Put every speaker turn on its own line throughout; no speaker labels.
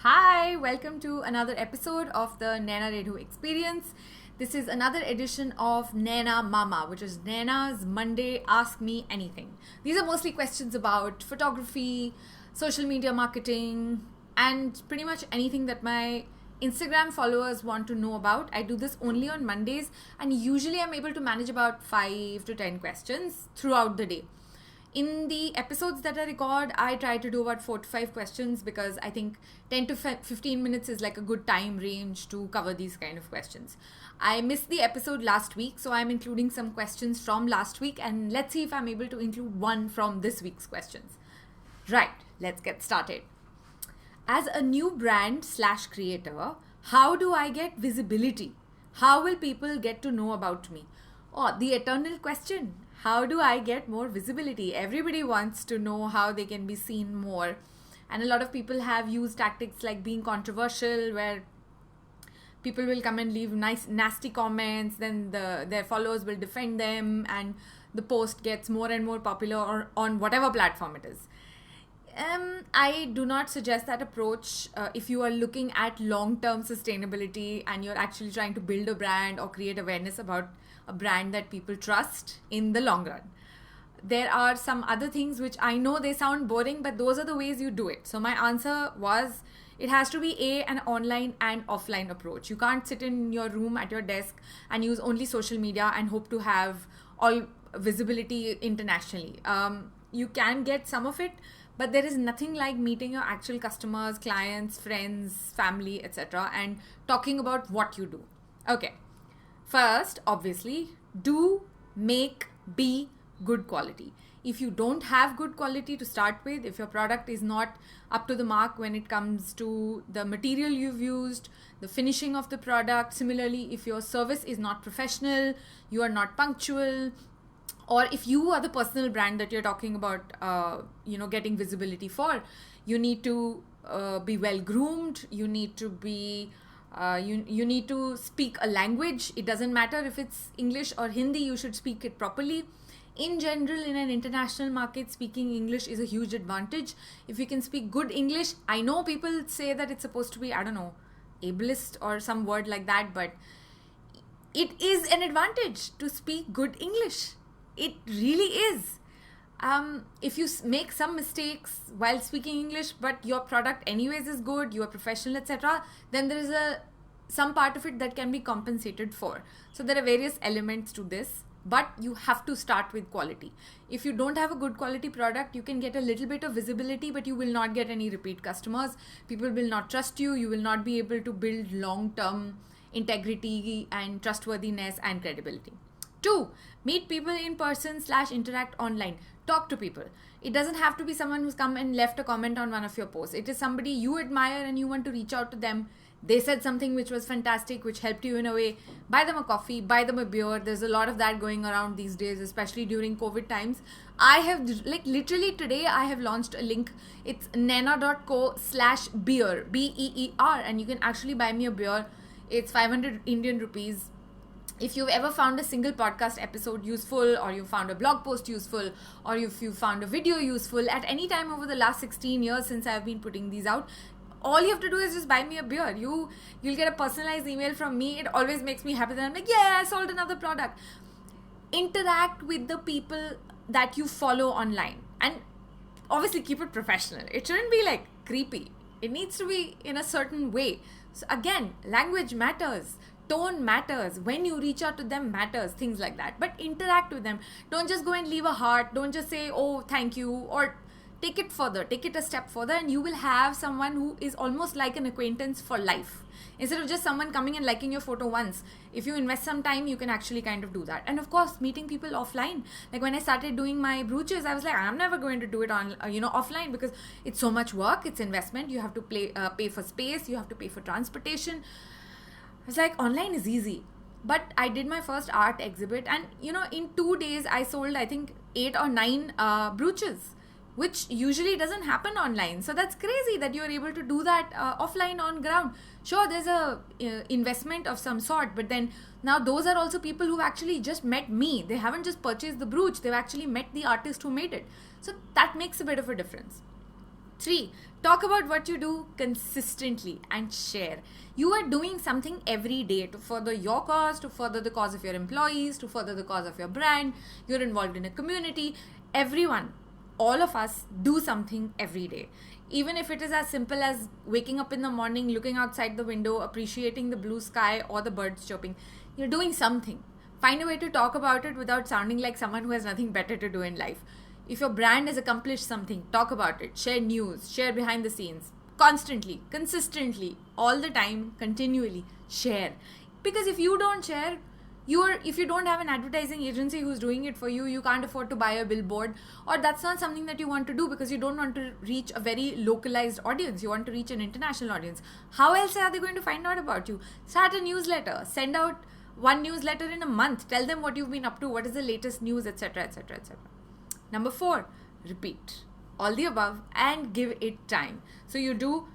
Hi, welcome to another episode of the Naina Redhu Experience. This is another edition of Naina Mama, which is Naina's Monday Ask Me Anything. These are mostly questions about photography, social media marketing, and pretty much anything that my Instagram followers want to know about. I do this only on Mondays, and usually I'm able to manage about 5 to 10 questions throughout the day. In the episodes that I record, I try to do about 4 to 5 questions because I think 10 to 15 minutes is like a good time range to cover these kind of questions. I missed the episode last week, so I'm including some questions from last week, and let's see if I'm able to include one from this week's questions. Right, let's get started. As a new brand/creator, how do I get visibility? How will people get to know about me? Oh, the eternal question. How do I get more visibility? Everybody wants to know how they can be seen more. And a lot of people have used tactics like being controversial, where people will come and leave nice, nasty comments, then their followers will defend them, and the post gets more and more popular on whatever platform it is. I do not suggest that approach if you are looking at long-term sustainability and you're actually trying to build a brand or create awareness about a brand that people trust in the long run. There are some other things which I know they sound boring, but those are the ways you do it. So my answer was, it has to be an online and offline approach. You can't sit in your room at your desk and use only social media and hope to have all visibility internationally. You can get some of it, but there is nothing like meeting your actual customers, clients, friends, family, etc. and talking about what you do. Okay. First, obviously, be good quality. If you don't have good quality to start with, if your product is not up to the mark when it comes to the material you've used, the finishing of the product, similarly, if your service is not professional, you are not punctual, or if you are the personal brand that you're talking about, getting visibility for, you need to be well groomed. You need to be, you need to speak a language. It doesn't matter if it's English or Hindi. You should speak it properly. In general, in an international market, speaking English is a huge advantage. If you can speak good English, I know people say that it's supposed to be, ableist or some word like that, but it is an advantage to speak good English. It really is. If you make some mistakes while speaking English, but your product anyways is good, you are professional, etc., then there is some part of it that can be compensated for. So there are various elements to this, but you have to start with quality. If you don't have a good quality product, you can get a little bit of visibility, but you will not get any repeat customers. People will not trust you. You will not be able to build long-term integrity and trustworthiness and credibility. 2, meet people in person / interact online. Talk to people. It doesn't have to be someone who's come and left a comment on one of your posts. It is somebody you admire and you want to reach out to them. They said something which was fantastic, which helped you in a way. Buy them a coffee, buy them a beer. There's a lot of that going around these days, especially during COVID times. I have, literally today, I have launched a link. It's naina.co/beer, BEER, and you can actually buy me a beer. It's 500 Indian rupees. If you've ever found a single podcast episode useful, or you found a blog post useful, or if you found a video useful at any time over the last 16 years since I've been putting these out, all you have to do is just buy me a beer. You'll get a personalized email from me. It always makes me happy that I'm like, yeah, I sold another product. Interact with the people that you follow online, and obviously keep it professional. It shouldn't be like creepy. It needs to be in a certain way. So again, language matters. Tone matters. When you reach out to them matters. Things like that. But interact with them. Don't just go and leave a heart. Don't just say, oh, thank you. Or take it further. Take it a step further, and you will have someone who is almost like an acquaintance for life. Instead of just someone coming and liking your photo once. If you invest some time, you can actually kind of do that. And of course, meeting people offline. Like when I started doing my brooches, I was like, I'm never going to do it on, offline, because it's so much work. It's investment. You have to pay for space. You have to pay for transportation. I was like, online is easy. But I did my first art exhibit, and in 2 days I sold, I think, 8 or 9 brooches, which usually doesn't happen online. So that's crazy that you're able to do that offline on ground. Sure, there's a investment of some sort, but then now those are also people who actually just met me. They haven't just purchased the brooch, they've actually met the artist who made it. So that makes a bit of a difference. 3, talk about what you do consistently and share. You are doing something every day to further your cause, to further the cause of your employees, to further the cause of your brand. You're involved in a community. Everyone, all of us do something every day. Even if it is as simple as waking up in the morning, looking outside the window, appreciating the blue sky or the birds chirping, you're doing something. Find a way to talk about it without sounding like someone who has nothing better to do in life. If your brand has accomplished something, talk about it, share news, share behind the scenes, constantly, consistently, all the time, continually, share. Because if you don't share, if you don't have an advertising agency who's doing it for you, you can't afford to buy a billboard, or that's not something that you want to do because you don't want to reach a very localized audience. You want to reach an international audience. How else are they going to find out about you? Start a newsletter, send out one newsletter in a month, tell them what you've been up to, what is the latest news, etc., etc., etc. Number 4, repeat all the above and give it time. So you do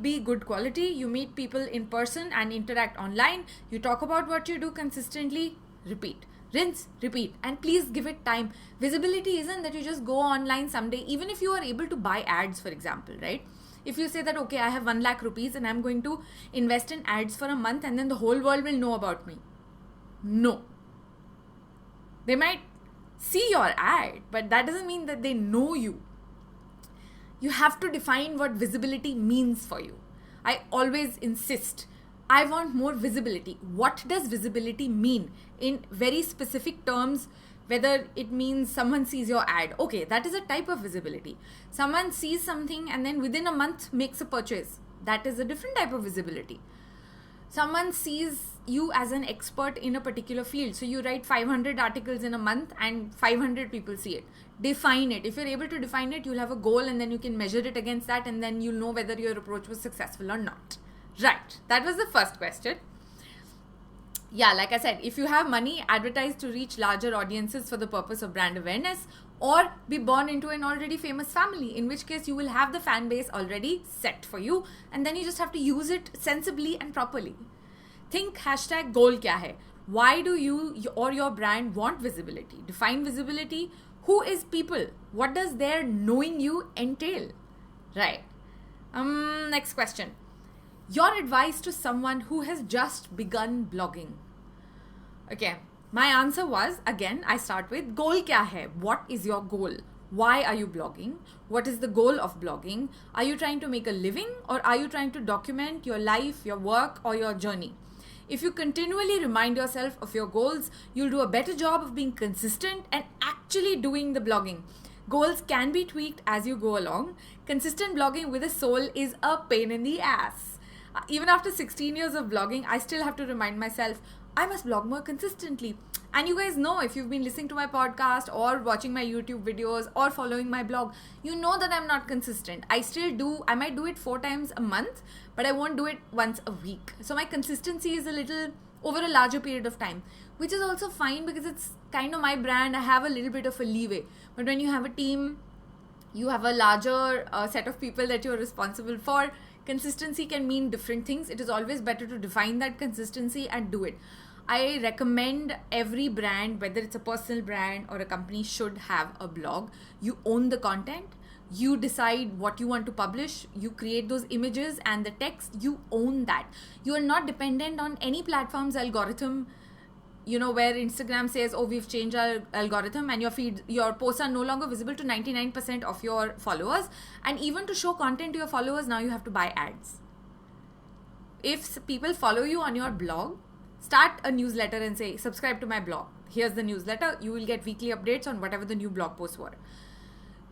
be good quality. You meet people in person and interact online. You talk about what you do consistently. Repeat, rinse, repeat, and please give it time. Visibility isn't that you just go online someday. Even if you are able to buy ads, for example, right? If you say that, okay, I have 1 lakh rupees and I'm going to invest in ads for a month and then the whole world will know about me. No. They might see your ad, but that doesn't mean that they know you. You have to define what visibility means for you. I always insist, I want more visibility. What does visibility mean in very specific terms? Whether it means someone sees your ad. Okay, that is a type of visibility. Someone sees something and then within a month makes a purchase. That is a different type of visibility. Someone sees you as an expert in a particular field. So you write 500 articles in a month and 500 people see it. Define it. If you're able to define it, you'll have a goal and then you can measure it against that and then you'll know whether your approach was successful or not. Right. That was the first question. Yeah, like I said, if you have money, advertise to reach larger audiences for the purpose of brand awareness, or be born into an already famous family, in which case you will have the fan base already set for you and then you just have to use it sensibly and properly. Think hashtag goal kya hai? Why do you or your brand want visibility? Define visibility. Who is people? What does their knowing you entail? Right. Next question. Your advice to someone who has just begun blogging. Okay, my answer was, again, I start with goal kya hai? What is your goal? Why are you blogging? What is the goal of blogging? Are you trying to make a living or are you trying to document your life, your work, or your journey? If you continually remind yourself of your goals, you'll do a better job of being consistent and actually doing the blogging. Goals can be tweaked as you go along. Consistent blogging with a soul is a pain in the ass. Even after 16 years of blogging, I still have to remind myself, I must blog more consistently. And you guys know, if you've been listening to my podcast or watching my YouTube videos or following my blog, you know that I'm not consistent. I might do it 4 times a month, but I won't do it once a week. So my consistency is a little over a larger period of time, which is also fine because it's kind of my brand. I have a little bit of a leeway. But when you have a team, you have a larger set of people that you're responsible for. Consistency can mean different things. It is always better to define that consistency and do it. I recommend every brand, whether it's a personal brand or a company, should have a blog. You own the content. You decide what you want to publish. You create those images and the text. You own that. You are not dependent on any platform's algorithm, where Instagram says, oh, we've changed our algorithm and your posts are no longer visible to 99% of your followers. And even to show content to your followers, now you have to buy ads. If people follow you on your blog, start a newsletter and say, subscribe to my blog. Here's the newsletter. You will get weekly updates on whatever the new blog posts were.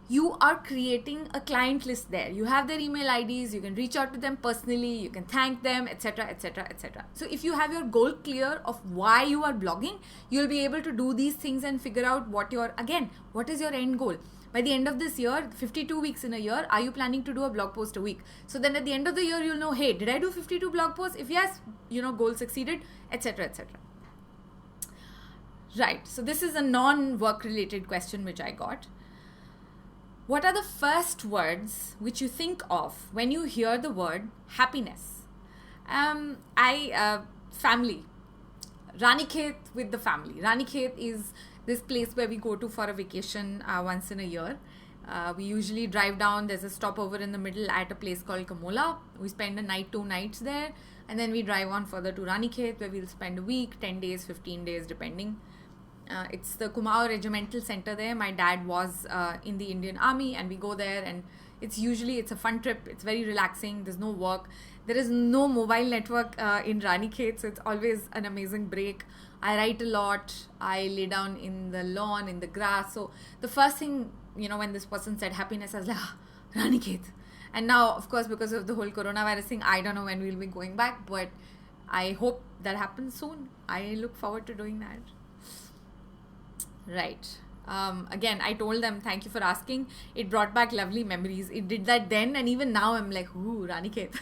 You are creating a client list there. You have their email IDs. You can reach out to them personally. You can thank them, etc., etc., etc. So if you have your goal clear of why you are blogging, you'll be able to do these things and figure out what is your end goal. By the end of this year, 52 weeks in a year, are you planning to do a blog post a week? So then at the end of the year, you'll know, hey, did I do 52 blog posts? If yes, goal succeeded, etc., etc. Right. So this is a non-work related question which I got. What are the first words which you think of when you hear the word happiness? Family. Ranikhet with the family. Ranikhet is this place where we go to for a vacation once in a year. We usually drive down. There's a stopover in the middle at a place called Kamola. We spend a night, 2 nights there, and then we drive on further to Ranikhet, where we'll spend a week, 10 days, 15 days, depending. It's the Kumaon Regimental Center there. My dad was in the Indian Army, and we go there, and it's a fun trip. It's very relaxing. There's no work. There is no mobile network in Ranikhet, so it's always an amazing break. I write a lot. I lay down in the lawn, in the grass. So the first thing, when this person said happiness, I was like, Ranikhet. And now, of course, because of the whole coronavirus thing, I don't know when we'll be going back, but I hope that happens soon. I look forward to doing that. Right. Again, I told them, thank you for asking. It brought back lovely memories. It did that then, and even now I'm like, ooh, Ranikhet.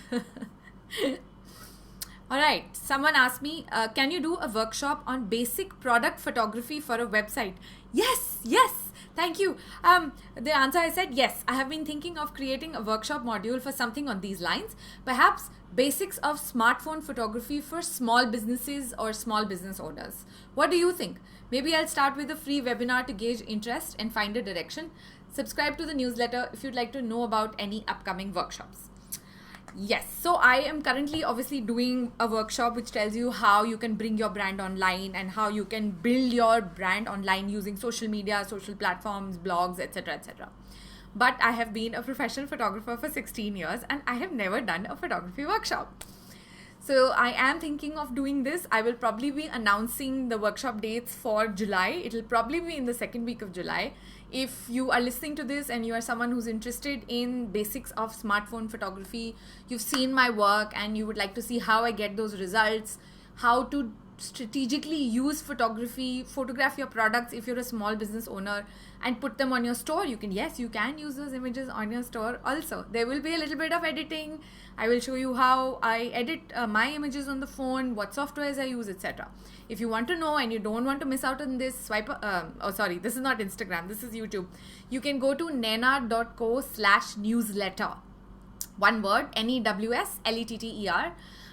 Alright, someone asked me, can you do a workshop on basic product photography for a website? Yes, thank you. The answer, I said yes. I have been thinking of creating a workshop module for something on these lines. Perhaps basics of smartphone photography for small businesses or small business owners. What do you think? Maybe I'll start with a free webinar to gauge interest and find a direction. Subscribe to the newsletter if you'd like to know about any upcoming workshops. Yes, so I am currently obviously doing a workshop which tells you how you can bring your brand online and how you can build your brand online using social media, social platforms, blogs, etc., etc. But I have been a professional photographer for 16 years and I have never done a photography workshop. So I am thinking of doing this. I will probably be announcing the workshop dates for July. It will probably be in the second week of July. If you are listening to this and you are someone who's interested in basics of smartphone photography, you've seen my work and you would like to see how I get those results, how to strategically use photography, photograph your products if you're a small business owner and put them on your store. You can use those images on your store also. There will be a little bit of editing. I will show you how I edit my images on the phone, what softwares I use, etc. If you want to know and you don't want to miss out on this, this is not Instagram, this is YouTube. You can go to nena.co/newsletter. One word, NEWSLETTER.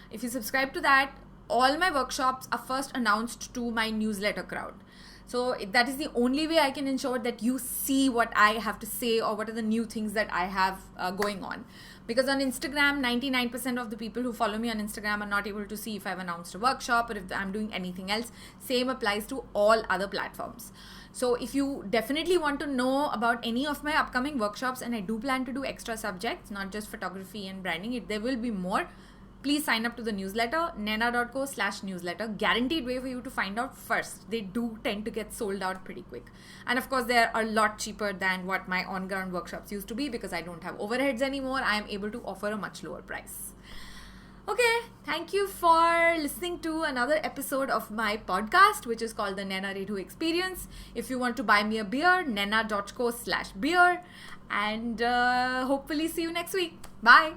If you subscribe to that, all my workshops are first announced to my newsletter crowd. So that is the only way I can ensure that you see what I have to say or what are the new things that I have going on. Because on Instagram, 99% of the people who follow me on Instagram are not able to see if I've announced a workshop or if I'm doing anything else. Same applies to all other platforms. So if you definitely want to know about any of my upcoming workshops, and I do plan to do extra subjects, not just photography and branding, there will be more. Please sign up to the newsletter, nena.co/newsletter. Guaranteed way for you to find out first. They do tend to get sold out pretty quick. And of course, they're a lot cheaper than what my on-ground workshops used to be because I don't have overheads anymore. I am able to offer a much lower price. Okay, thank you for listening to another episode of my podcast, which is called the Naina Redhu Experience. If you want to buy me a beer, nena.co/beer. And hopefully see you next week. Bye.